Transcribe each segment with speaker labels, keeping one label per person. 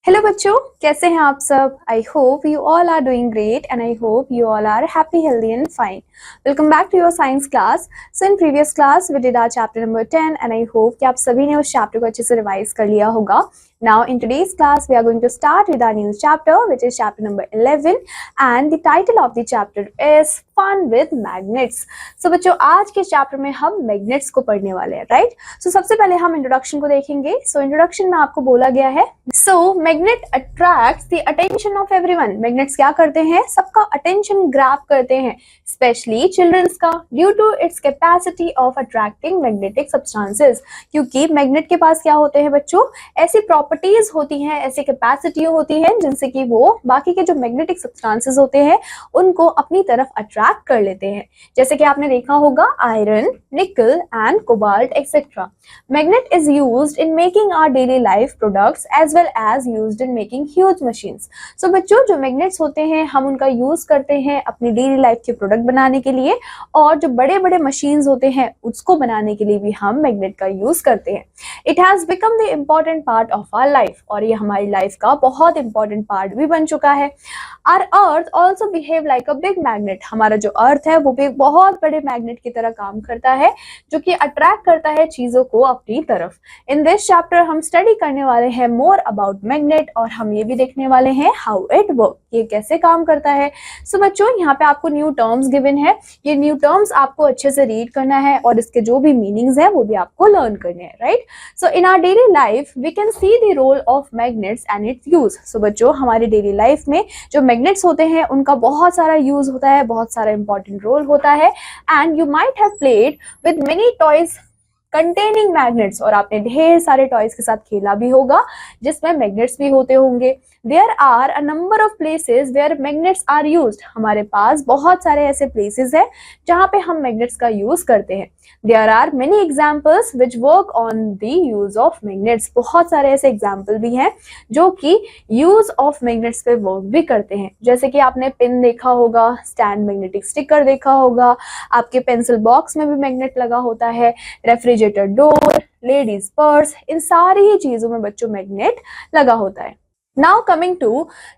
Speaker 1: Hello बच्चों, कैसे हैं आप सब। I hope you all are doing great and I hope you all are happy, healthy and fine. Welcome back to your science class. So in previous class we did our chapter number 10 and I hope कि आप सभी ने उस chapter को अच्छे से revise कर लिया होगा. Now in today's class we are going to start with our new chapter which is chapter number 11 and the title of the chapter is fun with magnets. So बच्चों, आज के चैप्टर में हम मैग्नेट्स को पढ़ने वाले हैं, राइट. सो सबसे पहले हम इंट्रोडक्शन को देखेंगे. सो इंट्रोडक्शन में आपको बोला गया है magnet attracts the attention of everyone. Magnets क्या करते हैं, सबका अटेंशन ग्रैब करते हैं, स्पेशली चिल्ड्रंस का, due to its capacity of attracting magnetic substances. क्योंकि मैग्नेट के पास क्या होते हैं बच्चों, ऐसी प्रॉपर्टीज होती हैं, ऐसी कैपेसिटी होती है जिनसे कि वो बाकी के जो मैग्नेटिक सब्सटेंसेस होते हैं उनको अपनी तरफ अट्रैक्ट कर लेते हैं. जैसे कि आपने देखा होगा iron, nickel and cobalt etcetera. Magnet is used in making our daily life products as well as used in making huge machines. So बच्चों, जो मैग्नेट्स होते हैं हम उनका यूज करते हैं अपनी डेली लाइफ के प्रोडक्ट बनाने के लिए, और जो बड़े बड़े मशीन्स होते हैं उसको बनाने के लिए भी हम मैग्नेट का यूज करते हैं. It has become the important part of our life, और ये हमारी लाइफ का बहुत इंपॉर्टेंट पार्ट भी बन चुका है. Our earth also behave like a big magnet. हमारा जो अर्थ है वो भी बहुत बड़े मैग्नेट की तरह काम करता है जो कि अट्रैक्ट करता है चीजों को अपनी तरफ. इन दिस चैप्टर हम स्टडी करने वाले हैं मोर अबाउट मैग्नेट, और हम ये भी देखने वाले हैं हाउ इट वर्क, ये कैसे काम करता है. सो बच्चों, यहाँ पे आपको न्यू टर्म्स गिवन है. ये न्यू टर्म्स आपको अच्छे से रीड करना है और इसके जो भी मीनिंग्स है वो भी आपको लर्न करने हैं, right. So in our daily life we can see the role of magnets and its use. So बच्चों, हमारी डेली लाइफ में जो मैग्नेट्स होते हैं उनका बहुत सारा यूज होता है, बहुत सारा इंपॉर्टेंट रोल होता है. And you might have played with many toys containing magnets, और आपने ढेर सारे टॉयज के साथ खेला भी होगा जिसमें मैग्नेट्स भी होते होंगे. There are a number of places where magnets are used. हमारे पास बहुत सारे ऐसे प्लेसेस हैं जहाँ पे हम मैग्नेट्स का यूज करते हैं. There are many examples which work on the use of magnets. बहुत सारे ऐसे एग्जाम्पल भी हैं जो कि यूज ऑफ मैग्नेट्स पे वर्क भी करते हैं. जैसे कि आपने पिन देखा होगा, स्टैंड मैग्नेटिक स्टिकर देखा होगा, आपके पेंसिल बॉक्स में भी मैग्नेट लगा होता है, रेफ्रिजरेटर डोर, लेडीज पर्स, इन सारी ही चीजों में बच्चों मैग्नेट लगा होता है. Now coming to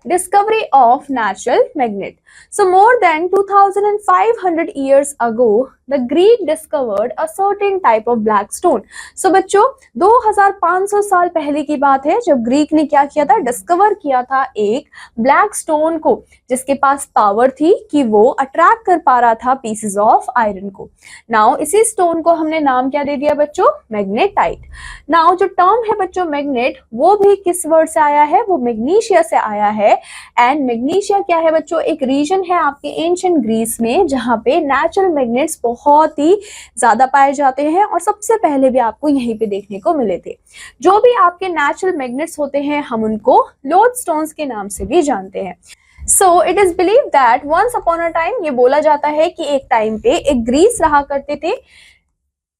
Speaker 1: discovery of natural magnet. So more than 2500 years ago, the Greek discovered a certain type of black stone. So बच्चों, 2500 साल पहले की बात है जब ग्रीक ने क्या किया था, डिस्कवर किया था एक ब्लैक स्टोन को जिसके पास पावर थी कि वो अट्रैक्ट कर पा रहा था पीसेस ऑफ आयरन को. नाउ इसी स्टोन को हमने नाम क्या दे दिया बच्चों, मैग्नेटाइट. नाउ जो टर्म है बच्चों मैग्नेट, वो भी किस वर्ड से आया है, वो मैग्नीशिया से आया है. एंड मैग्नीशिया क्या है बच्चों, एक रीजन है आपके एंशिएंट ग्रीस में जहां पे नेचुरल मैग्नेट्स बहुत ही ज्यादा पाए जाते हैं, और सबसे पहले भी आपको यहीं पे देखने को मिले थे. जो भी आपके नेचुरल मैग्नेट्स होते हैं हम उनको लोडस्टोन्स के नाम से भी जानते हैं. So it is believe that once upon a time, ये बोला जाता है कि एक टाइम पे एक ग्रीस रहा करते थे.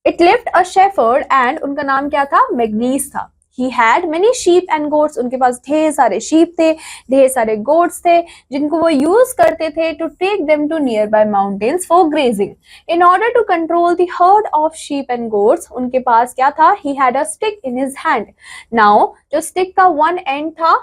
Speaker 1: It lived a shepherd and उनका नाम क्या था, मैग्नीस था. He had many sheep and goats. उनके पास ढेर सारे sheep थे, ढेर सारे goats थे जिनको वो use करते थे to take them to nearby mountains for grazing. In order to control the herd of sheep and goats, उनके पास क्या था, he had a stick in his hand. Now जो stick का one end था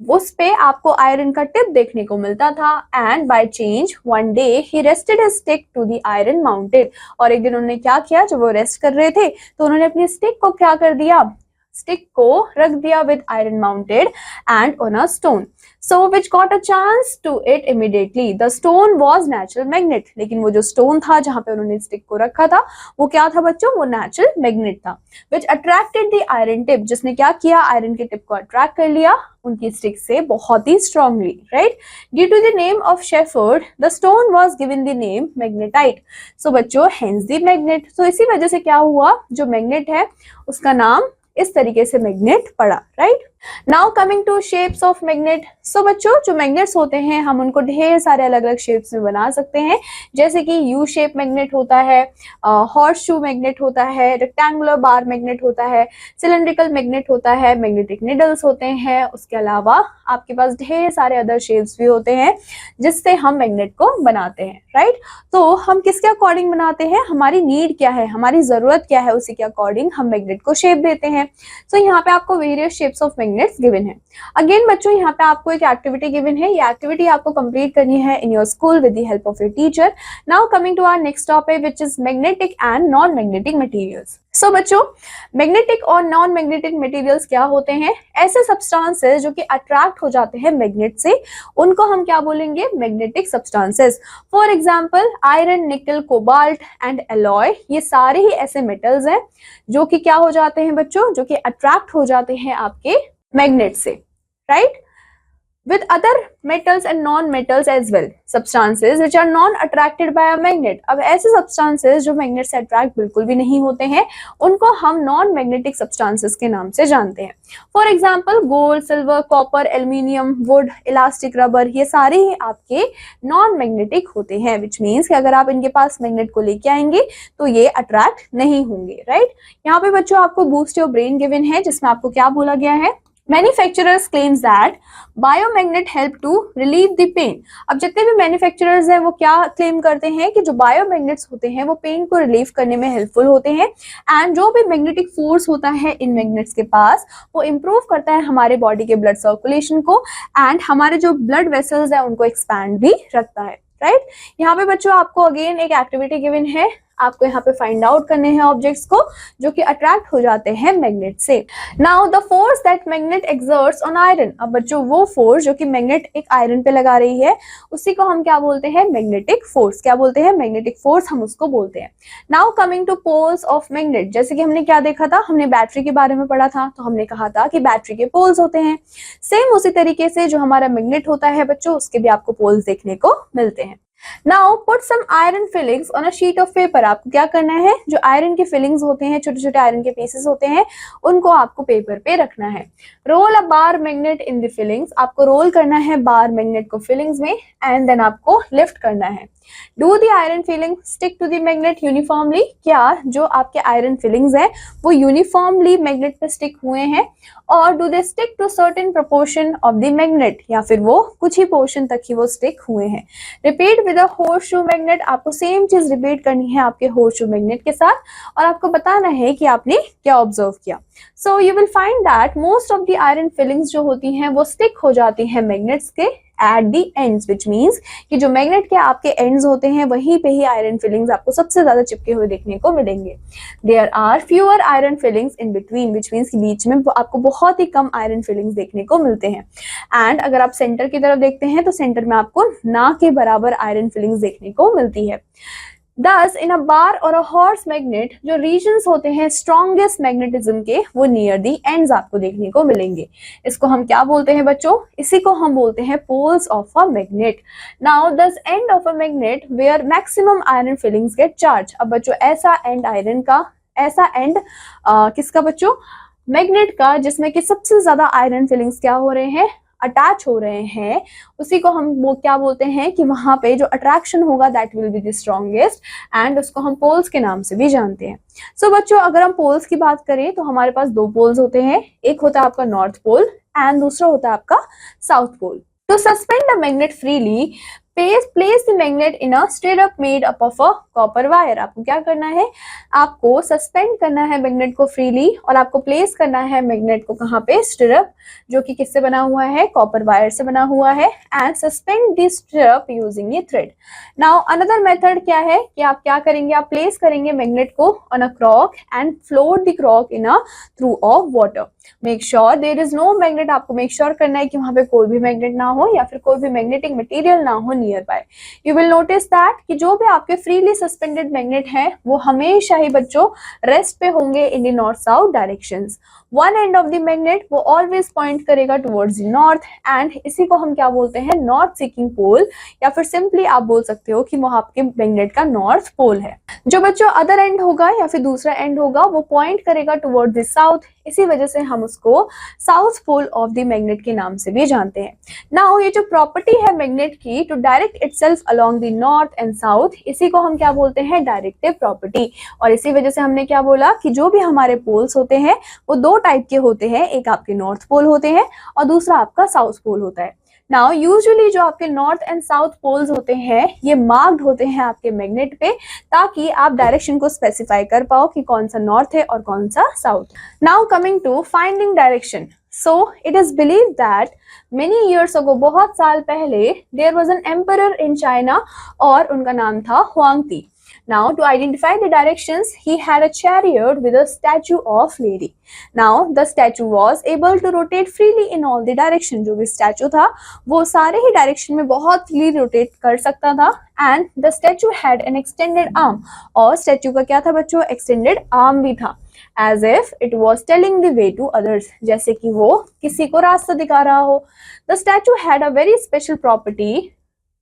Speaker 1: उस पे आपको आयरन का टिप देखने को मिलता था. And by chance one day he rested his stick to the iron mountain. और एक दिन उन्होंने क्या किया, जब वो रेस्ट कर रहे थे तो उन्होंने अपनी स्टिक को क्या कर दिया, स्टिक को रख दिया with iron mounted and on a stone. So which got a chance to it immediately. The stone was natural magnet. लेकिन वो जो स्टोन था जहाँ पे उन्होंने स्टिक को रखा था वो क्या था बच्चों, वो नेचुरल मैग्नेट था. Which attracted the iron tip. जिसने क्या किया, आयरन के टिप को अट्रैक्ट कर लिया उनकी स्टिक से बहुत ही strongly, right. Due to the name of Shepherd, the stone was given the name magnetite. So बच्चों, hence the magnet. So इसी वजह से क्या हुआ, जो मैग्नेट है उसका नाम इस तरीके से मैग्नेट पड़ा, right. Now coming to shapes of magnet. So बच्चों, जो मैग्नेट्स होते हैं हम उनको ढेर सारे अलग अलग शेप्स में बना सकते हैं. जैसे कि यू शेप मैग्नेट होता है, हॉर्स शू मैग्नेट होता है, रेक्टेंगुलर बार मैग्नेट होता है, सिलेंड्रिकल मैग्नेट होता है, मैग्नेटिक निडल्स होते हैं. उसके अलावा आपके पास ढेर सारे अदर शेप्स भी होते हैं जिससे हम मैग्नेट को बनाते हैं, राइट. तो हम किसके अकॉर्डिंग बनाते हैं, हमारी नीड क्या है, हमारी जरूरत क्या है, उसी के अकॉर्डिंग हम मैग्नेट को शेप देते हैं. सो यहाँ पे आपको various shapes of magnet magnets given है। अगेन बच्चों यहाँ पे आपको एक एक्टिविटी गिवन है, ये एक्टिविटी आपको कंप्लीट करनी है in your school with the help of your teacher. Now coming to our next topic which is magnetic and non magnetic materials. So बच्चों मैग्नेटिक और नॉन मैग्नेटिक मटेरियल्स क्या होते हैं? ऐसे सब्सटेंसेस जो कि अट्रैक्ट हो जाते हैं मैग्नेट से, उनको हम क्या बोलेंगे? Magnetic substances. For example iron, निकल, कोबाल्ट एंड एलॉय, ये सारे ही ऐसे मेटल्स हैं जो कि क्या हो जाते हैं बच्चों? जो कि अट्रैक्ट हो जाते हैं आपके मैग्नेट से, right? With other metals and non-metals as well, substances which are non-attracted by a magnet। अब ऐसे substances जो मैग्नेट से अट्रैक्ट बिल्कुल भी नहीं होते हैं, उनको हम non-magnetic substances के नाम से जानते हैं। For example gold, silver, copper, aluminium, would, elastic, rubber, ये सारे ही आपके नॉन मैग्नेटिक होते हैं, विच मीन्स कि अगर आप इनके पास मैग्नेट को लेके आएंगे तो ये अट्रैक्ट नहीं होंगे, राइट? यहाँ पे बच्चों आपको बूस्ट योर ब्रेन गिवन है, जिसमें आपको क्या बोला गया है? Manufacturers claims that biomagnet help to relieve the pain. अब जितने भी मैन्युफैक्चरर्स हैं वो क्या क्लेम करते हैं कि जो बायोमैग्नेट्स होते हैं वो पेन को रिलीव करने में हेल्पफुल होते हैं, एंड जो भी मैग्नेटिक फोर्स होता है इन मैग्नेट्स के पास वो इम्प्रूव करता है हमारे बॉडी के ब्लड सर्कुलेशन को, एंड हमारे जो ब्लड वेसल्स है उनको एक्सपैंड भी रखता है, राइट? यहाँ पे बच्चों आपको अगेन एक एक्टिविटी गिवन है, आपको यहाँ पे फाइंड आउट करने हैं ऑब्जेक्ट्स को जो कि अट्रैक्ट हो जाते हैं मैग्नेट से। Now the force that magnet exerts on iron. अब बच्चों वो फोर्स जो कि मैग्नेट एक आयरन पे लगा रही है उसी को हम क्या बोलते हैं? Magnetic force. क्या बोलते हैं? मैग्नेटिक फोर्स हम उसको बोलते हैं। Now coming to poles of magnet, जैसे कि हमने क्या देखा था? हमने बैटरी के बारे में पढ़ा था, तो हमने कहा था कि बैटरी के पोल्स होते हैं। सेम उसी तरीके से जो हमारा मैग्नेट होता है बच्चों, उसके भी आपको पोल्स देखने को मिलते हैं। Now put some iron filings on a sheet of paper. आपको क्या करना है? जो आयरन के फिलिंग्स होते हैं, छोटे छोटे आयरन के पीसेस होते हैं, उनको आपको पेपर पे रखना है। Roll a bar magnet in the filings. आपको रोल करना है बार मैग्नेट को फिलिंग्स में, एंड देन आपको लिफ्ट करना है। Do the iron filing stick to the magnet uniformly. क्या जो आपके आयरन फिलिंग्स है वो यूनिफॉर्मली मैग्नेट पे स्टिक हुए हैं, और do they stick to certain proportion of the magnet, या फिर वो कुछ ही पोर्शन तक ही वो स्टिक हुए हैं। Repeat with a horseshoe magnet. आपको सेम चीज रिपीट करनी है आपके होर्सशू मैग्नेट के साथ, और आपको बताना है कि आपने क्या ऑब्जर्व किया। So you will find that most of the iron filings जो होती हैं वो स्टिक हो जाती हैं मैग्नेट्स के at the ends, which means कि जो मैग्नेट के आपके एंड्स होते हैं वहीं पे ही आयरन फिलिंग्स आपको सबसे ज्यादा चिपके हुए देखने को मिलेंगे। There are fewer iron filings in between, which means कि बीच में आपको बहुत ही कम आयरन फिलिंग्स देखने को मिलते हैं। एंड अगर आप सेंटर की तरफ देखते हैं तो सेंटर में आपको ना के बराबर आयरन फिलिंग्स देखने को मिलती है। Thus, in a bar or a horse magnet, जो regions होते हैं strongest magnetism के, वो near the ends आपको देखने को मिलेंगे। इसको हम क्या बोलते हैं बच्चों? इसी को हम बोलते हैं poles of a magnet. Now, thus end of a magnet where maximum iron fillings get charged। अब बच्चों ऐसा end iron का, ऐसा end किसका बच्चों? मैग्नेट का, जिसमें कि सबसे ज्यादा आयरन फिलिंग्स क्या हो रहे हैं? अटैच हो रहे हैं, उसी को हम वो क्या बोलते हैं कि वहां पे जो अट्रैक्शन होगा that will be the strongest, and उसको हम पोल्स के नाम से भी जानते हैं। सो बच्चों अगर हम पोल्स की बात करें तो हमारे पास दो पोल्स होते हैं, एक होता है आपका नॉर्थ पोल एंड दूसरा होता है आपका south pole. To suspend the magnet freely place the magnet in a stirrup made up of a copper wire। आपको क्या करना है? आपको सस्पेंड करना है मैग्नेट को फ्रीली, और आपको प्लेस करना है मैग्नेट को कहाँ पे? स्टिरअप, जो कि किससे बना हुआ है? कॉपर वायर से बना हुआ है। And suspend the stirrup using A thread. Now another method क्या है कि आप क्या करेंगे? आप प्लेस करेंगे मैग्नेट को on a crock and float the crock in a trough of water. Make sure there is no magnet. आपको मेक श्योर करना है कि वहां पे कोई भी मैग्नेट ना हो या फिर कोई भी मैग्नेटिक मटेरियल ना हो near by. You will notice that कि जो भी आपके फ्रीली सस्पेंडेड मैग्नेट है वो हमेशा ही बच्चों रेस्ट पे होंगे in the north south directions. One and of the magnet वो ऑलवेज पॉइंट करेगा टुवर्ड्स द नॉर्थ, एंड इसी को हम क्या बोलते हैं? नॉर्थ सीकिंग पोल, या फिर सिंपली आप बोल सकते हो कि वो आपके मैग्नेट का नॉर्थ पोल है। जो बच्चों अदर एंड होगा या फिर दूसरा एंड होगा वो पॉइंट करेगा टुवर्ड्स द साउथ, इसी वजह से हम उसको south pole of the magnet के नाम से भी जानते हैं। नाउ ये जो प्रॉपर्टी है मैग्नेट की to direct itself along the north and south, इसी को हम क्या बोलते हैं? Directive property. और इसी वजह से हमने क्या बोला कि जो भी हमारे पोल्स होते हैं वो दो टाइप के होते हैं, एक आपके नॉर्थ पोल होते हैं और दूसरा आपका साउथ पोल होता है। नाउ यूजुअली जो आपके नॉर्थ एंड साउथ पोल्स होते हैं ये मार्क्ड होते हैं आपके मैग्नेट पे, ताकि आप डायरेक्शन को स्पेसिफाई कर पाओ कि कौन सा नॉर्थ है और कौन सा साउथ। Now coming to finding direction. So it is believed that many years ago, बहुत साल पहले, there was an emperor in China और उनका नाम था हुआंगती. Now to identify the directions, he had a chariot with a statue of lady. Now the statue was able to rotate freely in all the direction. जो भी statue था वो सारे ही direction में बहुत freely rotate कर सकता था. And the statue had an extended arm. और statue का क्या था बच्चों? Extended arm भी था. As if it was telling the way to others. जैसे कि वो किसी को रास्ता दिखा रहा हो. The statue had a very special property.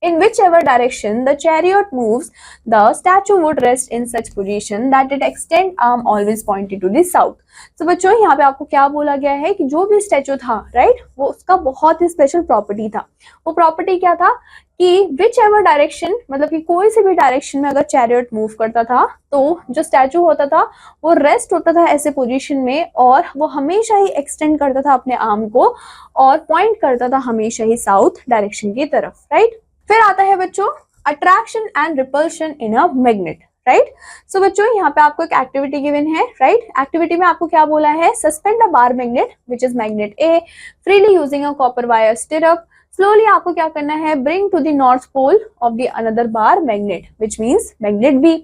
Speaker 1: In whichever direction the chariot moves, the statue would rest in such position that its extended arm always pointed to the south. So बच्चों यहाँ पे आपको क्या बोला गया है कि जो भी स्टैचू था, राइट, वो उसका बहुत ही स्पेशल प्रॉपर्टी था. वो प्रॉपर्टी क्या था कि विच एवर डायरेक्शन, मतलब कि कोई से भी डायरेक्शन में अगर चैरियट मूव करता था तो जो स्टैचू होता था वो रेस्ट होता था ऐसे पोजीशन में, और वो हमेशा ही एक्सटेंड करता था अपने आर्म को और पॉइंट करता था हमेशा ही साउथ डायरेक्शन की तरफ, राइट. फिर आता है बच्चों attraction and repulsion in a magnet, right. So बच्चों यहाँ पे आपको एक एक्टिविटी गिवन है, राइट. एक्टिविटी में आपको क्या बोला है? Suspend a bar magnet which is magnet A freely using a copper wire stirrup. Slowly आपको क्या करना है? Bring to the north pole of the another bar magnet which means magnet B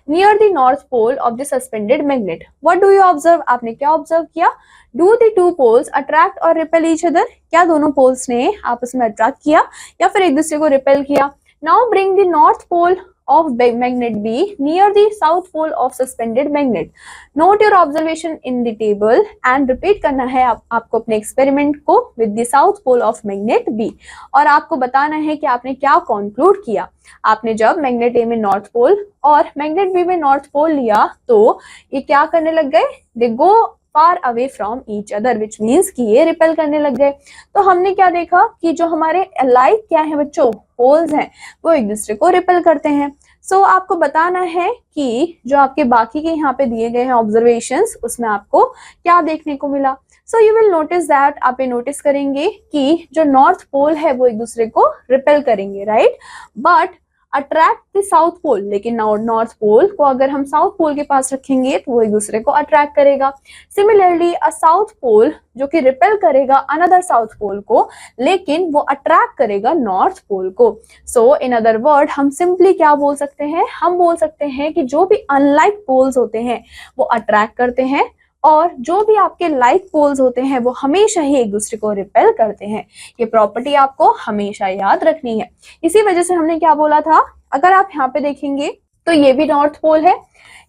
Speaker 1: near the north pole of the suspended magnet. What do you observe? आपने क्या observe किया? Do the two poles attract और repel each other? क्या दोनों poles ने आपस में attract किया या फिर एक दूसरे को रिपेल किया? Now bring the north pole of magnet B near the south pole of suspended magnet. Note your observation in the table and repeat करना है आपको अपने एक्सपेरिमेंट को with the south pole of magnet B. और आपको बताना है कि आपने क्या कंक्लूड किया. आपने जब मैग्नेट ए में नॉर्थ पोल और मैग्नेट बी में नॉर्थ पोल लिया तो ये क्या करने लग गए? They go far away from each other which means कि ये रिपेल करने लग गए. तो हमने क्या देखा कि जो हमारे अलाइक क्या है बच्चों? पोल्स हैं, वो एक दूसरे को रिपेल करते हैं. सो आपको बताना है कि जो आपके बाकी के यहाँ पे दिए गए हैं ऑब्जर्वेशंस, उसमें आपको क्या देखने को मिला. So you will notice that, आप ये नोटिस करेंगे कि जो नॉर्थ पोल है वो एक दूसरे को रिपेल करेंगे, right, but attract the south pole. लेकिन नॉर्थ पोल को अगर हम साउथ पोल के पास रखेंगे तो वो एक दूसरे को अट्रैक्ट करेगा. सिमिलरली अ साउथ पोल जो कि रिपेल करेगा अनदर साउथ पोल को, लेकिन वो अट्रैक्ट करेगा नॉर्थ पोल को. सो इन अदर वर्ड हम सिंपली क्या बोल सकते हैं? हम बोल सकते हैं कि जो भी अनलाइक पोल्स होते हैं वो अट्रैक्ट करते हैं और जो भी आपके लाइक पोल्स होते हैं वो हमेशा ही एक दूसरे को रिपेल करते हैं. ये प्रॉपर्टी आपको हमेशा याद रखनी है. इसी वजह से हमने क्या बोला था, अगर आप यहाँ पे देखेंगे तो ये भी नॉर्थ पोल है,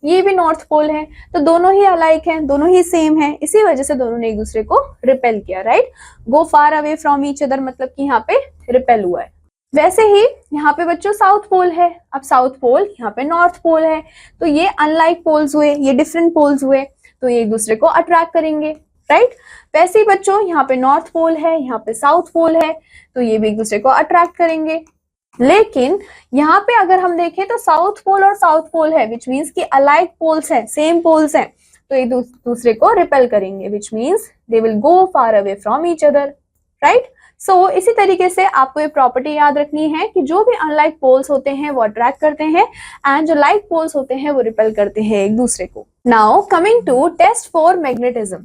Speaker 1: ये भी नॉर्थ पोल है, तो दोनों ही अलाइक हैं, दोनों ही सेम हैं. इसी वजह से दोनों ने एक दूसरे को रिपेल किया, right. Go far away from each other मतलब कि यहाँ पे रिपेल हुआ है. वैसे ही यहाँ पे बच्चों साउथ पोल है. अब साउथ पोल यहाँ पे नॉर्थ पोल है, तो ये अनलाइक पोल्स हुए, ये डिफरेंट पोल्स हुए, तो ये एक दूसरे को अट्रैक्ट करेंगे, राइट. वैसे ही बच्चों यहाँ पे नॉर्थ पोल है, यहाँ पे साउथ पोल है, तो ये भी एक दूसरे को अट्रैक्ट करेंगे. लेकिन यहाँ पे अगर हम देखें तो साउथ पोल और साउथ पोल है विच मीन्स कि अलाइक पोल्स हैं, सेम पोल्स हैं, तो एक दूसरे को रिपेल करेंगे which means they will go far away from each other, right. So इसी तरीके से आपको ये प्रॉपर्टी याद रखनी है कि जो भी अनलाइक पोल्स होते हैं वो अट्रैक्ट करते हैं एंड जो लाइक पोल्स होते हैं वो रिपेल करते हैं एक दूसरे को. Now coming to test for magnetism.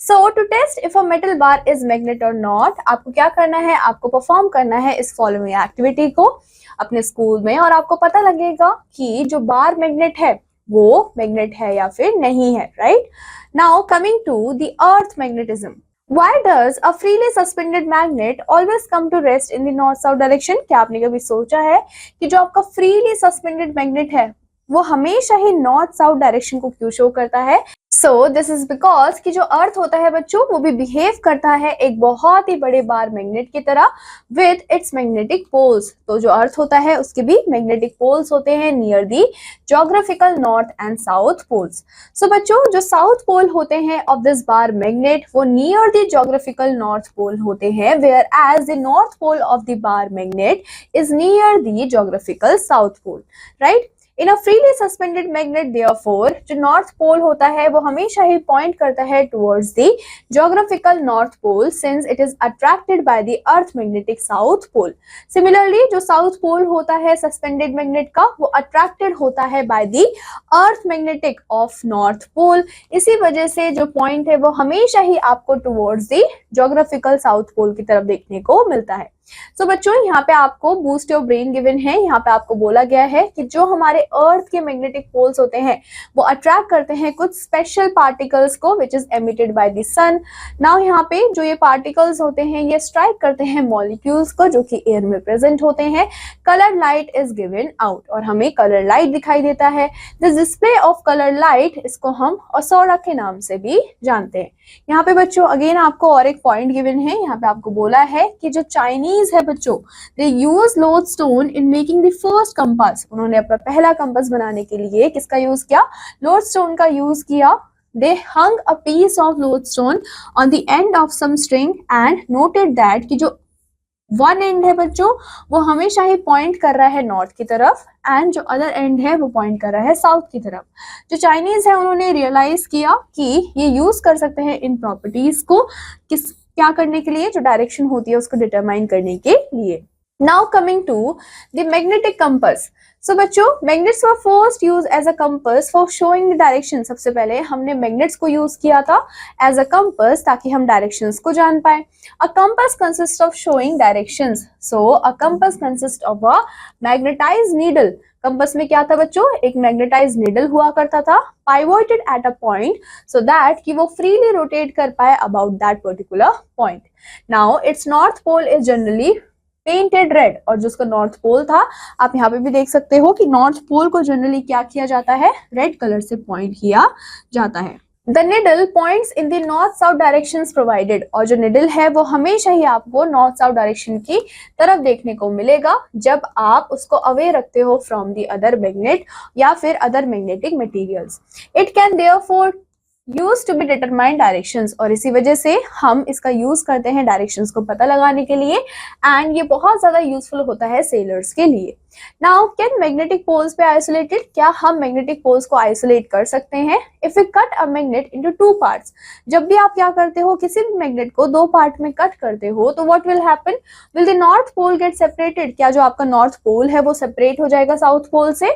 Speaker 1: So to test if a metal bar is magnet और नॉट, आपको क्या करना है? आपको परफॉर्म करना है इस फॉलोइंग एक्टिविटी को अपने स्कूल में और आपको पता लगेगा कि जो बार मैग्नेट है वो मैग्नेट है या फिर नहीं है, right. Now coming to the earth magnetism. Why does a freely suspended magnet always come to rest in the north-south direction? क्या आपने कभी सोचा है कि जो आपका freely suspended magnet है वो हमेशा ही नॉर्थ साउथ डायरेक्शन को क्यों शो करता है? सो दिस इज बिकॉज कि जो अर्थ होता है बच्चों वो भी बिहेव करता है एक बहुत ही बड़े बार मैग्नेट की तरह विद इट्स मैग्नेटिक पोल्स. तो जो अर्थ होता है उसके भी मैग्नेटिक पोल्स होते हैं near the geographical north and south poles. So बच्चों जो साउथ पोल होते हैं ऑफ दिस बार मैग्नेट वो near the geographical north pole होते हैं, whereas the north pole of the bar magnet is near the geographical south pole, right. In a freely suspended magnet therefore जो north pole होता है वो हमेशा ही point करता है towards the geographical north pole since it is attracted by the earth magnetic south pole. Similarly जो south pole होता है सस्पेंडेड मैग्नेट का वो अट्रैक्टेड होता है by the earth magnetic of north pole. इसी वजह से जो पॉइंट है वो हमेशा ही आपको towards the geographical south pole की तरफ देखने को मिलता है। सो बच्चों यहाँ पे आपको बूस्ट योर ब्रेन गिवन है। यहाँ पे आपको बोला गया है कि जो हमारे अर्थ के मैग्नेटिक पोल्स होते हैं वो अट्रैक्ट करते हैं कुछ स्पेशल पार्टिकल्स को which is emitted by the sun. Now यहाँ पे जो ये पार्टिकल्स होते हैं ये स्ट्राइक करते हैं मॉलिक्यूल्स को जो कि एयर में प्रेजेंट होते हैं। Colour light is given out और हमें कलर लाइट दिखाई देता है। This display of colour light इसको हम ऑरोरा के नाम से भी जानते हैं। यहाँ पे बच्चों अगेन आपको और एक पॉइंट गिवन है। यहाँ पे आपको बोला है कि जो चाइनीज है बच्चों they use lodestone in making the first compass. उन्होंने अपना पहला कंपास बनाने के लिए किसका यूज किया? लोडस्टोन का यूज किया। They hung a piece of lodestone on the end of some string and noted that कि जो वन एंड है बच्चों वो हमेशा ही पॉइंट कर रहा है नॉर्थ की तरफ एंड जो अदर एंड है वो पॉइंट कर रहा है साउथ की तरफ। जो चाइनीज है उन्होंने रियलाइज किया कि ये यूज कर सकते हैं इन प्रॉपर्टीज को क्या करने के लिए? जो डायरेक्शन होती है उसको डिटरमाइन करने के लिए। Now coming to the magnetic compass. So बच्चों magnets were first used as a compass for showing the direction. सबसे पहले हमने magnets को यूज किया था as a compass ताकि हम directions को जान पाए। A compass consists of showing directions. So a compass consists of a magnetized needle. Compass में क्या था बच्चों? एक मैग्नेटाइज नीडल हुआ करता था pivoted at a point so that कि वो freely rotate कर पाए about that particular point. Now its north pole is generally painted red और जो उसका नॉर्थ पोल था आप यहाँ पे भी देख सकते हो कि नॉर्थ पोल को जनरली क्या किया जाता है? रेड कलर से पॉइंट किया जाता है। The needle points in the north south directions provided और जो निडल है वो हमेशा ही आपको नॉर्थ साउथ डायरेक्शन की तरफ देखने को मिलेगा जब आप उसको अवे रखते हो फ्रॉम द अदर मैग्नेट या फिर other magnetic materials. It can therefore use to be determine directions और इसी वजह से हम इसका यूज करते हैं डायरेक्शंस को पता लगाने के लिए एंड ये बहुत ज्यादा यूजफुल होता है सेलर्स के लिए। नाउ कैन मैग्नेटिक पोल्स पे आइसोलेटेड? क्या हम मैग्नेटिक पोल्स को आइसोलेट कर सकते हैं? If you cut a magnet into two parts, जब भी आप क्या करते हो किसी भी मैग्नेट को दो पार्ट में कट करते हो तो what will happen? Will the north pole get separated? क्या जो आपका नॉर्थ पोल है वो सेपरेट हो जाएगा साउथ पोल से?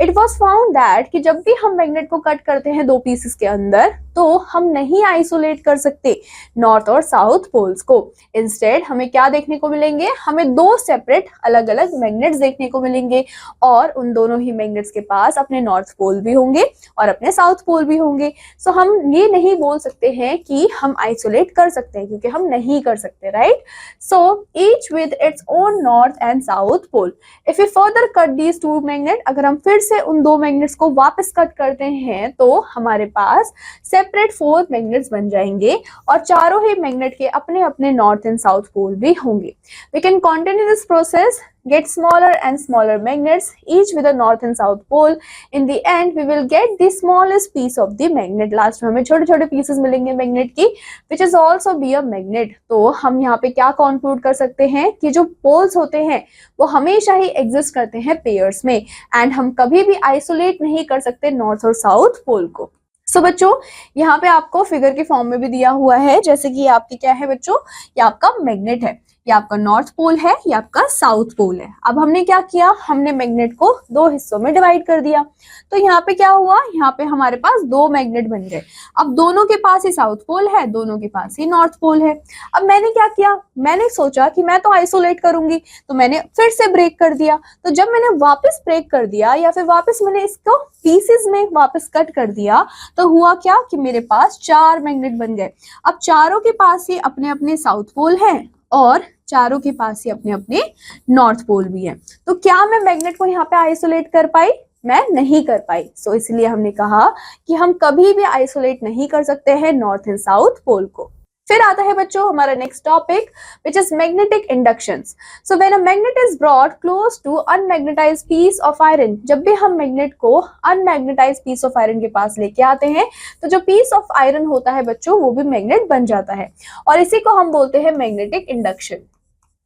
Speaker 1: इट वाज फाउंड दैट कि जब भी हम मैग्नेट को कट करते हैं दो पीसेस के अंदर तो हम नहीं आइसोलेट कर सकते नॉर्थ और साउथ पोल्स को। इंस्टेड हमें क्या देखने को मिलेंगे? हमें दो सेपरेट अलग अलग मैग्नेट्स देखने को मिलेंगे और उन दोनों ही मैग्नेट्स के पास अपने नॉर्थ पोल भी होंगे और अपने साउथ पोल भी होंगे। सो हम ये नहीं बोल सकते हैं कि हम आइसोलेट कर सकते हैं क्योंकि हम नहीं कर सकते, right? So each with its own north and south pole. If you further cut these two magnet, अगर हम फिर से उन दो मैग्नेट्स को वापस कट करते हैं तो हमारे पास सेपरेट फोर मैग्नेट्स बन जाएंगे और चारों ही मैग्नेट के अपने अपने नॉर्थ एंड साउथ पोल भी होंगे। We can continue this process, get smaller and smaller magnets each with a north and south pole. In the end we will get the smallest piece of the magnet. Last में हमें छोटे छोटे pieces मिलेंगे magnet की which is also be a magnet. तो हम यहाँ पे क्या कंक्लूड कर सकते हैं कि जो पोल्स होते हैं वो हमेशा ही एग्जिस्ट करते हैं पेयर्स में एंड हम कभी भी आइसोलेट नहीं कर सकते नॉर्थ और साउथ पोल को। सो बच्चों यहाँ पे आपको फिगर के फॉर्म में भी दिया हुआ है, जैसे कि आपकी क्या है बच्चों, ये आपका मैग्नेट है, ये आपका नॉर्थ पोल है, ये आपका साउथ पोल है। अब हमने क्या किया, हमने मैग्नेट को दो हिस्सों में डिवाइड कर दिया। तो यहाँ पे क्या हुआ, यहाँ पे हमारे पास दो मैग्नेट बन गए। अब दोनों के पास ही साउथ पोल है, दोनों के पास ही नॉर्थ पोल है। अब मैंने क्या किया, मैंने सोचा कि मैं तो आइसोलेट करूंगी, तो मैंने फिर से ब्रेक कर दिया। तो जब मैंने वापस ब्रेक कर दिया या फिर वापस मैंने इसको पीसेस में वापस कट कर दिया तो हुआ क्या कि मेरे पास चार मैग्नेट बन गए। अब चारों के पास ही अपने अपने साउथ पोल है और चारों के पास ही अपने अपने नॉर्थ पोल भी है। तो क्या मैं मैग्नेट को यहाँ पे आइसोलेट कर पाई? मैं नहीं कर पाई। सो इसलिए हमने कहा कि हम कभी भी आइसोलेट नहीं कर सकते हैं नॉर्थ एंड साउथ पोल को। फिर आता है बच्चों हमारा next topic which is magnetic inductions. So when a magnet is brought close to unmagnetised piece of iron, जब भी हम मैग्नेट को अनमैग्नेटाइज्ड पीस ऑफ आयरन के पास लेके आते हैं तो जो पीस ऑफ आयरन होता है बच्चों वो भी मैग्नेट बन जाता है और इसी को हम बोलते हैं magnetic induction.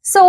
Speaker 1: So,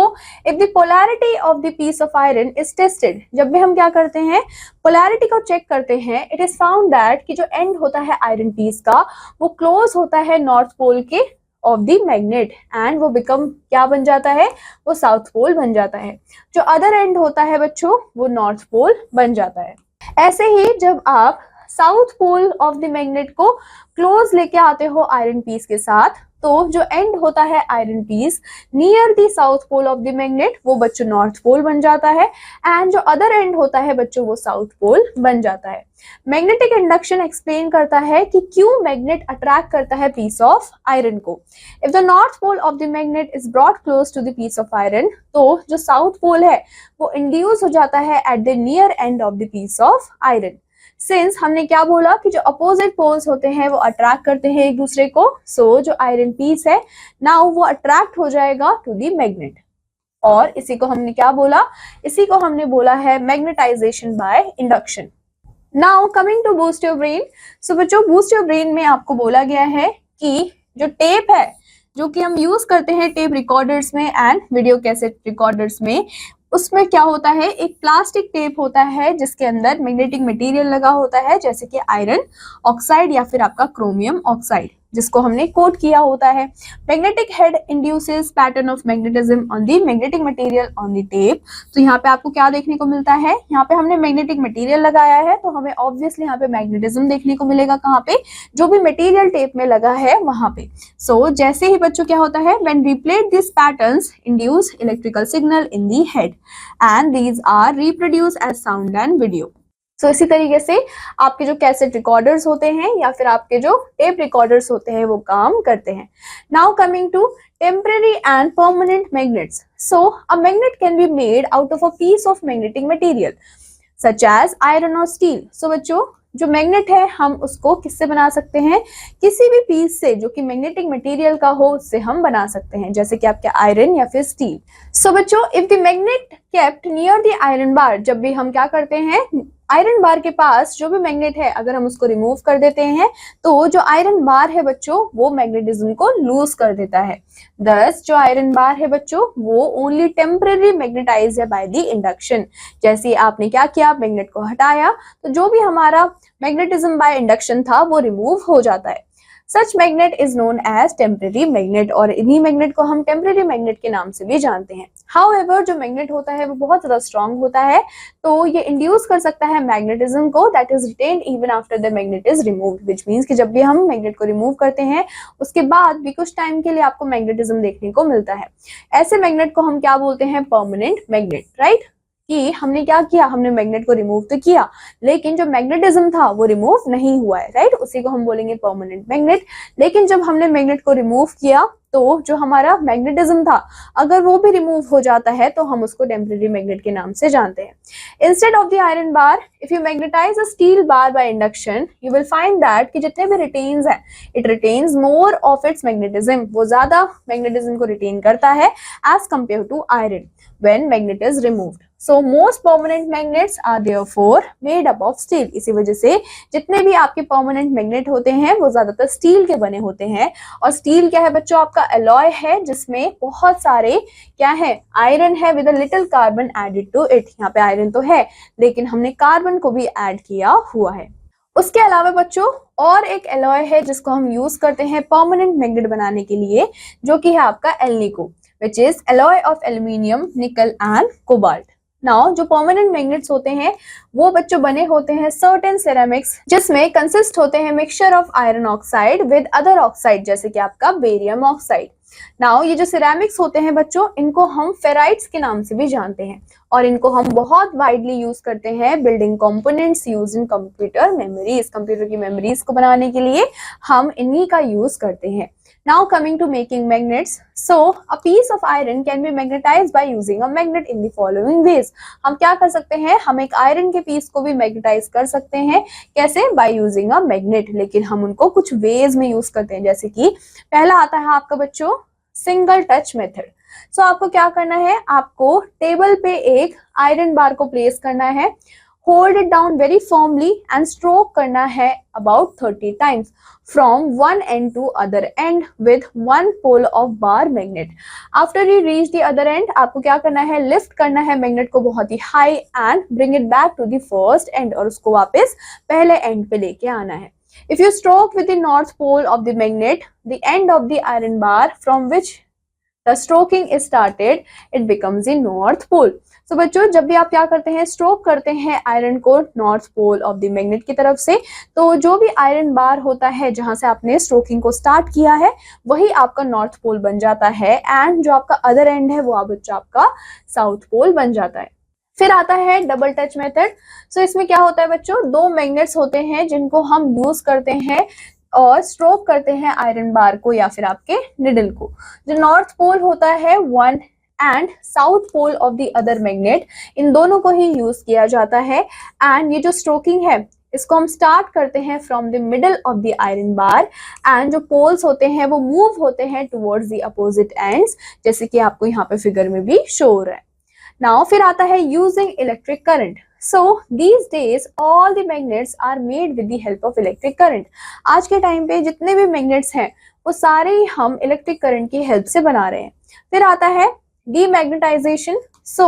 Speaker 1: if the polarity of the piece of iron is tested, जब भी हम क्या करते हैं polarity को चेक करते हैं, it is found that कि जो end होता है आयरन पीस का वो close होता है नॉर्थ पोल के ऑफ द मैग्नेट एंड वो बिकम क्या बन जाता है, वो साउथ पोल बन जाता है। जो अदर एंड होता है बच्चों वो नॉर्थ पोल बन जाता है। ऐसे ही जब आप south pole of the magnet को क्लोज लेके आते हो आयरन पीस के साथ, तो जो एंड होता है iron piece near the south pole of the magnet वो बच्चों नॉर्थ पोल बन जाता है एंड जो अदर एंड होता है बच्चों वो साउथ पोल बन जाता है। मैग्नेटिक इंडक्शन एक्सप्लेन करता है कि क्यों मैग्नेट अट्रैक्ट करता है पीस ऑफ आयरन को। If the north pole of the magnet is brought close to the piece of iron, तो जो साउथ पोल है वो इंड्यूस हो जाता है at the near end of the piece of iron. Since हमने क्या बोला कि जो अपोजिट पोल्स होते हैं वो अट्रैक्ट करते हैं एक दूसरे को, सो जो आयरन पीस है नाउ वो अट्रैक्ट हो जाएगा टू द मैग्नेट, और इसी को हमने क्या बोला, इसी को हमने बोला है magnetisation by induction. Now coming to boost your brain. So बच्चों बूस्ट योर ब्रेन में आपको बोला गया है कि जो टेप है जो कि हम यूज करते हैं टेप रिकॉर्डर्स में एंड वीडियो कैसेट रिकॉर्डर्स में, उसमें क्या होता है, एक प्लास्टिक टेप होता है जिसके अंदर मैग्नेटिक मटेरियल लगा होता है जैसे कि आयरन ऑक्साइड या फिर आपका क्रोमियम ऑक्साइड जिसको हमने कोट किया होता है। Magnetic head induces pattern of magnetism on the magnetic material on the tape. तो यहाँ पे आपको क्या देखने को मिलता है, यहाँ पे हमने मैग्नेटिक मटेरियल लगाया है तो हमें ऑब्वियसली यहाँ पे मैग्नेटिज्म देखने को मिलेगा, कहाँ पे, जो भी मटेरियल टेप में लगा है वहां पे। सो जैसे ही बच्चों क्या होता है, when replayed this patterns induce electrical signal in the head and these are reproduce as sound and video. तो इसी तरीके से आपके जो कैसेट रिकॉर्डर्स होते हैं या फिर आपके जो टेप रिकॉर्डर्स होते हैं वो काम करते हैं। Now coming to temporary and permanent magnets. So a magnet can be made out of a piece of magnetic material such as iron और स्टील। सो बच्चों जो मैग्नेट है हम उसको किससे बना सकते हैं, किसी भी पीस से जो कि मैग्नेटिक मटेरियल का हो उससे हम बना सकते हैं, जैसे कि आपके आयरन या फिर स्टील। सो बच्चों if the magnet kept near the iron बार, जब भी हम क्या करते हैं आयरन बार के पास जो भी मैग्नेट है अगर हम उसको रिमूव कर देते हैं तो जो आयरन बार है बच्चों वो मैग्नेटिज्म को लूज कर देता है। दस जो आयरन बार है बच्चों वो ओनली टेम्पररी मैग्नेटाइज है बाय द इंडक्शन। जैसे आपने क्या किया, मैग्नेट को हटाया तो जो भी हमारा मैग्नेटिज्म बाय इंडक्शन था वो रिमूव हो जाता है। Such magnet is known as temporary magnet, और इन्हीं मैग्नेट को हम टेम्पररी मैग्नेट के नाम से भी जानते हैं। हाउएवर जो मैग्नेट होता है वो बहुत ज्यादा स्ट्रांग होता है तो ये इंड्यूस कर सकता है मैग्नेटिज्म को that is retained even after the magnet is removed, which means कि जब भी हम मैग्नेट को रिमूव करते हैं उसके बाद भी कुछ टाइम के लिए आपको मैग्नेटिज्म देखने को मिलता है। ऐसे मैग्नेट को हम क्या बोलते हैं, परमानेंट मैग्नेट, राइट। कि हमने क्या किया, हमने मैग्नेट को रिमूव तो किया लेकिन जो मैग्नेटिज्म था वो रिमूव नहीं हुआ है, राइट, उसी को हम बोलेंगे परमानेंट मैग्नेट। लेकिन जब हमने मैग्नेट को रिमूव किया तो जो हमारा मैग्नेटिज्म था अगर वो भी रिमूव हो जाता है तो हम उसको टेम्पररी मैग्नेट के नाम से जानते हैं। Instead of the iron bar if you magnetise a steel bar by induction you will find that कि जितने भी रिटेन्स है it retains more of its magnetism, वो ज्यादा मैग्नेटिज्म को रिटेन करता है as compare to iron when magnet is removed. So most permanent magnets are therefore made up of steel। इसी वजह से जितने भी आपके परमानेंट मैग्नेट होते हैं वो ज्यादातर स्टील के बने होते हैं। और स्टील क्या है बच्चों, आपका एलॉय है जिसमें बहुत सारे क्या है, आयरन है with a little carbon added to it. यहाँ पे आयरन तो है लेकिन हमने कार्बन को भी ऐड किया हुआ है। उसके अलावा बच्चों और एक एलॉय है जिसको हम यूज करते हैं परमानेंट मैग्नेट बनाने के लिए, जो कि है आपका alnico, which is alloy of aluminium, निकल एंड कोबाल्ट। नाउ जो परमानेंट मैग्नेट्स होते हैं वो बच्चों बने होते हैं सर्टेन सिरेमिक्स जिसमें कंसिस्ट होते हैं mixture of iron oxide with other oxide जैसे कि आपका बेरियम ऑक्साइड। नाउ ये जो सिरेमिक्स होते हैं बच्चों इनको हम फेराइट्स के नाम से भी जानते हैं और इनको हम बहुत वाइडली यूज करते हैं building components use in computer memories. Computer की मेमोरीज को बनाने के लिए हम इन्हीं का यूज करते हैं। Now coming to making magnets, so a piece of iron can be magnetized by using a magnet in the following ways। हम क्या कर सकते हैं, हम एक आयरन के पीस को भी मैग्नेटाइज कर सकते हैं, कैसे, by using a magnet। लेकिन हम उनको कुछ वेज में यूज करते हैं, जैसे कि पहला आता है आपका बच्चों सिंगल टच मेथड। सो आपको क्या करना है, आपको टेबल पे एक आयरन बार को प्लेस करना है hold it down very firmly and stroke करना है about 30 times from one end to other end with one pole of bar magnet. After you reach the other end आपको क्या करना है, लिफ्ट करना है मैग्नेट को बहुत ही high and bring it back to the first end, और उसको वापस पहले एंड पे लेके आना है। If you stroke with the north pole of the magnet, the end of the iron bar from which the stroking is started, it becomes the north pole. So बच्चों जब भी आप क्या करते हैं, स्ट्रोक करते हैं आयरन को north pole of the magnet की तरफ से, तो जो भी आयरन बार होता है जहां से आपने स्ट्रोकिंग को स्टार्ट किया है वही आपका नॉर्थ पोल बन जाता है, एंड जो आपका अदर एंड है वो बच्चा आपका साउथ पोल बन जाता है। फिर आता है डबल टच मेथड। सो इसमें क्या होता है बच्चों, दो मैग्नेट्स होते हैं जिनको हम यूज करते हैं और स्ट्रोक करते हैं आयरन बार को या फिर आपके निडल को। जो नॉर्थ पोल होता है one end south pole of the other magnet, इन दोनों को ही यूज किया जाता है। एंड ये जो स्ट्रोकिंग है इसको हम स्टार्ट करते हैं from the middle of the iron bar, and जो पोल्स होते हैं वो मूव होते हैं टुवर्ड्स द अपोजिट एंड्स, जैसे कि आपको यहाँ पे फिगर में भी शो हो रहा है। नाउ फिर आता है using electric current. So these days all the magnets are made with the help of electric current. आज के टाइम पे जितने भी मैग्नेट्स हैं वो सारे ही हम इलेक्ट्रिक करंट की हेल्प से बना रहे हैं। फिर आता है demagnetisation. So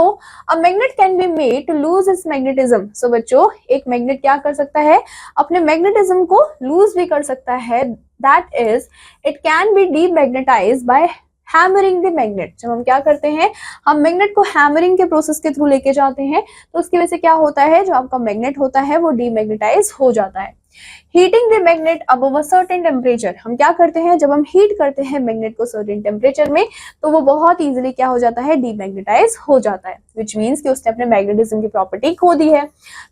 Speaker 1: a magnet can be made to lose its magnetism. So बच्चों एक मैग्नेट क्या कर सकता है, अपने मैग्नेटिज्म को लूज भी कर सकता है। That is it can be demagnetised by hammering the magnet. जब हम क्या करते हैं, हम मैग्नेट को हैमरिंग के प्रोसेस के थ्रू लेके जाते हैं तो उसकी वजह से क्या होता है, जो आपका मैग्नेट होता है वो डीमैग्नेटाइज हो जाता है। Heating the magnet above a certain temperature. हम क्या करते हैं, जब हम हीट करते हैं मैग्नेट को सर्टेन टेम्परेचर में तो वो बहुत इजीली क्या हो जाता है, डीमैग्नेटाइज हो जाता है, विच मीन्स कि उसने अपने मैग्नेटिज्म की प्रॉपर्टी खो दी है।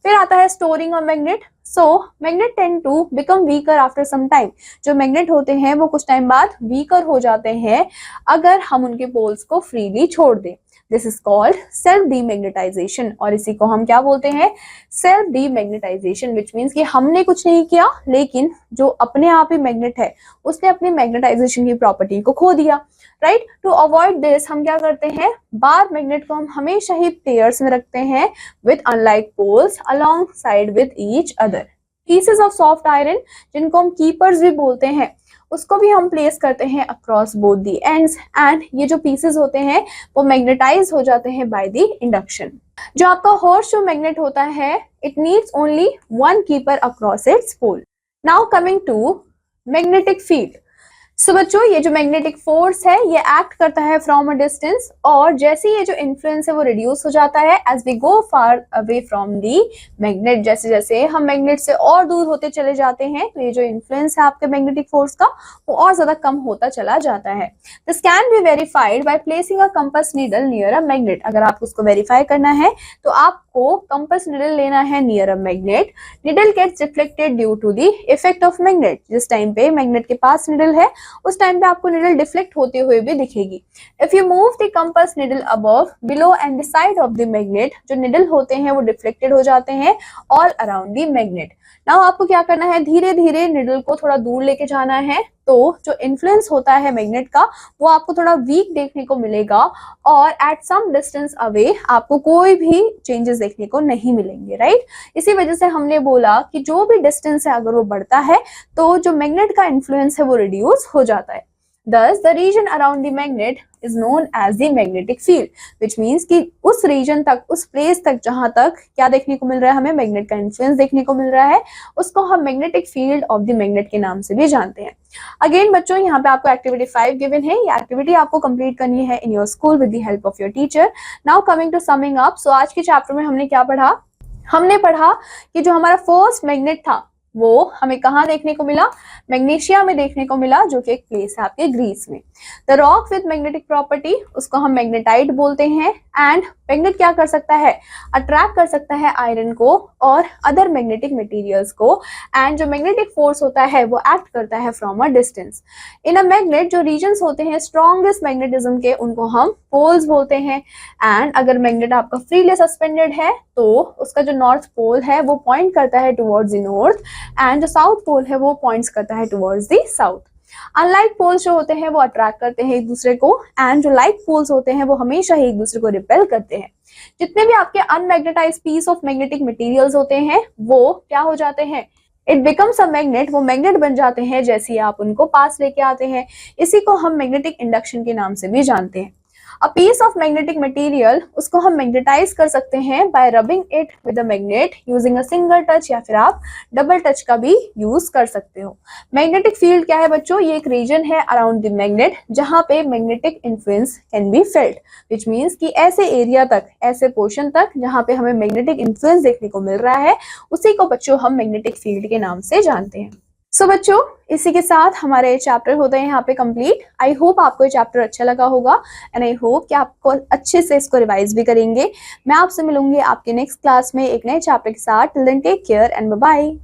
Speaker 1: फिर आता है storing a magnet. So magnet tend to become weaker after some time. जो मैग्नेट होते हैं वो कुछ टाइम बाद वीकर हो जाते हैं अगर हम उनके पोल्स को फ्रीली छोड़ दें। This is called self demagnetisation, और इसी को हम क्या बोलते हैं, सेल्फ डीमैग्नेटाइजेशन, विच मीन्स कि हमने कुछ नहीं किया लेकिन जो अपने आप ही मैग्नेट है उसने अपनी मैग्नेटाइजेशन की प्रॉपर्टी को खो दिया। राइट, टू अवॉइड दिस हम क्या करते हैं, बार मैग्नेट को हम हमेशा ही पेयर्स में रखते हैं with unlike poles alongside with each other. Pieces of soft iron जिनको हम कीपर्स भी बोलते हैं उसको भी हम प्लेस करते हैं across both the ends, and ये जो पीसेस होते हैं वो मैग्नेटाइज हो जाते हैं बाय द इंडक्शन। जो आपका हॉर्सशू मैग्नेट होता है it needs only one keeper across its pole. Now coming to magnetic field. So बच्चों ये जो मैग्नेटिक फोर्स है ये एक्ट करता है फ्रॉम अ डिस्टेंस, और जैसे ये जो इन्फ्लुएंस है वो रिड्यूस हो जाता है as we go far away from the magnet. जैसे जैसे हम मैग्नेट से और दूर होते चले जाते हैं तो ये जो इन्फ्लुएंस है आपके मैग्नेटिक फोर्स का वो और ज्यादा कम होता चला जाता है। This can be verified by placing a compass needle near a magnet. अगर आपको उसको वेरीफाई करना है तो आपको कंपास नीडल लेना है near a magnet. Needle gets reflected due to the effect of magnet. जिस टाइम पे मैग्नेट के पास नीडल है उस टाइम पे आपको नीडल डिफ्लेक्ट होते हुए भी दिखेगी। If you move the compass needle above below and the side of the magnet, जो नीडल होते हैं वो डिफ्लेक्टेड हो जाते हैं all around the magnet. Now आपको क्या करना है, धीरे धीरे नीडल को थोड़ा दूर लेके जाना है, तो जो इन्फ्लुएंस होता है मैग्नेट का वो आपको थोड़ा वीक देखने को मिलेगा, और एट सम डिस्टेंस अवे आपको कोई भी चेंजेस देखने को नहीं मिलेंगे। राइट, इसी वजह से हमने बोला कि जो भी डिस्टेंस है अगर वो बढ़ता है तो जो मैग्नेट का इन्फ्लुएंस है वो रिड्यूस हो जाता है। Thus, the region around the magnet is known as the magnetic field, which means कि उस region तक, उस place तक जहां तक क्या देखने को मिल रहा है, हमें मैग्नेट का इन्फ्लुएंस देखने को मिल रहा है, उसको हम magnetic field of the magnet के नाम से भी जानते हैं। अगेन बच्चों यहाँ पे आपको एक्टिविटी 5 गिवन है, ये एक्टिविटी आपको कंप्लीट करनी है in your school with the help of your teacher. Now coming to summing up. So आज के चैप्टर में हमने क्या पढ़ा, हमने पढ़ा कि जो हमारा फर्स्ट मैग्नेट था वो हमें कहाँ देखने को मिला, मैग्नीशिया में देखने को मिला, जो कि एक प्लेस है आपके ग्रीस में। The rock with magnetic property उसको हम मैग्नेटाइट बोलते हैं, एंड मैग्नेट क्या कर सकता है, अट्रैक्ट कर सकता है आयरन को और अदर मैग्नेटिक मटेरियल्स को, एंड जो मैग्नेटिक फोर्स होता है वो एक्ट करता है from a distance. In a magnet जो रीजन्स होते हैं स्ट्रॉन्गेस्ट मैग्नेटिज्म के उनको हम पोल्स बोलते हैं, एंड अगर मैग्नेट आपका फ्रीली सस्पेंडेड है तो उसका जो नॉर्थ पोल है वो पॉइंट करता है टुवर्ड्स द नॉर्थ, एंड जो साउथ पोल है वो पॉइंट्स करता है towards the south. Unlike poles जो होते हैं वो अट्रैक्ट करते हैं एक दूसरे को, एंड जो लाइक पोल्स होते हैं वो हमेशा ही एक दूसरे को रिपेल करते हैं। जितने भी आपके अनमैग्नेटाइज्ड पीस ऑफ मैग्नेटिक मटेरियल्स होते हैं वो क्या हो जाते हैं, इट बिकम्स अ मैग्नेट, वो मैग्नेट बन जाते हैं जैसे ही आप उनको पास लेके आते हैं। इसी को हम मैग्नेटिक इंडक्शन के नाम से भी जानते हैं। A piece of magnetic material, उसको हम मैग्नेटाइज कर सकते हैं by rubbing it with a magnet using a single touch, या फिर आप डबल टच का भी यूज कर सकते हो। मैग्नेटिक फील्ड क्या है बच्चों, ये एक रीजन है अराउंड द मैग्नेट जहां पे magnetic influence can be felt, which means कि ऐसे एरिया तक, ऐसे पोर्शन तक जहां पे हमें मैग्नेटिक इन्फ्लुएंस देखने को मिल रहा है, उसी को बच्चों हम मैग्नेटिक फील्ड के नाम से जानते हैं। सो बच्चों, इसी के साथ हमारे चैप्टर होते हैं यहाँ पे कंप्लीट। आई होप आपको ये चैप्टर अच्छा लगा होगा, एंड आई होप कि आपको अच्छे से इसको रिवाइज भी करेंगे। मैं आपसे मिलूंगी आपके नेक्स्ट क्लास में एक नए चैप्टर के साथ। Till then take care and bye bye.